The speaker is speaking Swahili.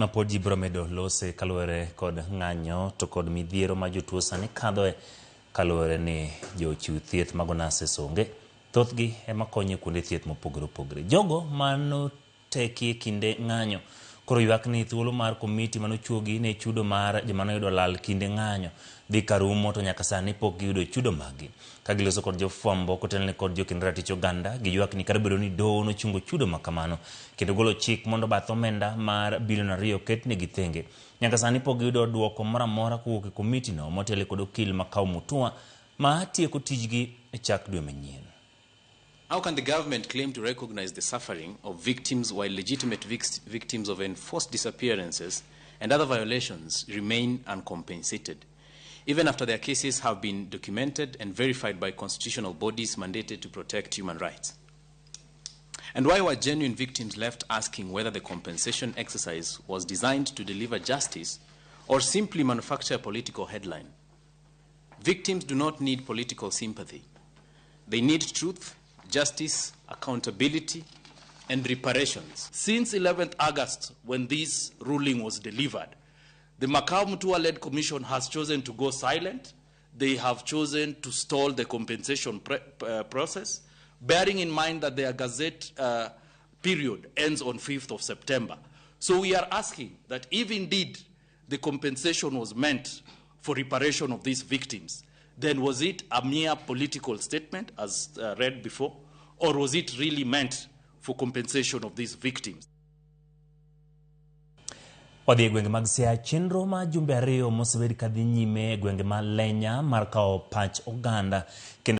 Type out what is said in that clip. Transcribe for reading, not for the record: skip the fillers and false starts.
Mapod jibromedo lose kaluwore kod ng'anyo to kod midhiero ma jotuo sani kadhoe kaluwore ni jochiw thieth mago nase songe. Thothgi ema konyo kuonde thieth mopogore opogore. Jogo manoteki kinde ng'anyo koro ywak ni thuolo mar komiti manochuogi ne chudo mar joma noyudo lal kinde ng'anyo dhi karumo to nyaka sani pok giyudo chudo maggi. Ka giloso kod jofwambo kotelne kod jokin ratich oganda gi ywak ni kata bedo ni doho nochungo chudo makamano kendo golo chik mondo bath omenda mar $2 billion ketne gi thenge. Nyaka sani pok giyudo duoko moro amora kowuok e komiti no motelo kod okil Makau Mutua ma tieko tijgi e chak dwe manyien. How can the government claim to recognize the suffering of victims while legitimate victims of enforced disappearances and other violations remain uncompensated, even after their cases have been documented and verified by constitutional bodies mandated to protect human rights? And why were genuine victims left asking whether the compensation exercise was designed to deliver justice or simply manufacture a political headline? Victims do not need political sympathy. They need truth, justice, accountability, and reparations. Since 11th August, when this ruling was delivered, the Makau Mutua-led commission has chosen to go silent. They have chosen to stall the compensation process, bearing in mind that their gazette period ends on 5th of September. So we are asking that if indeed the compensation was meant for reparation of these victims, then was it a mere political statement, as read before, or was it really meant for compensation of these victims? Wadhi gwenge mag Siaya chenro ma jumbe ariyo mosebed kadhi nyime gwenge ma Lenya mar kawo pach oganda.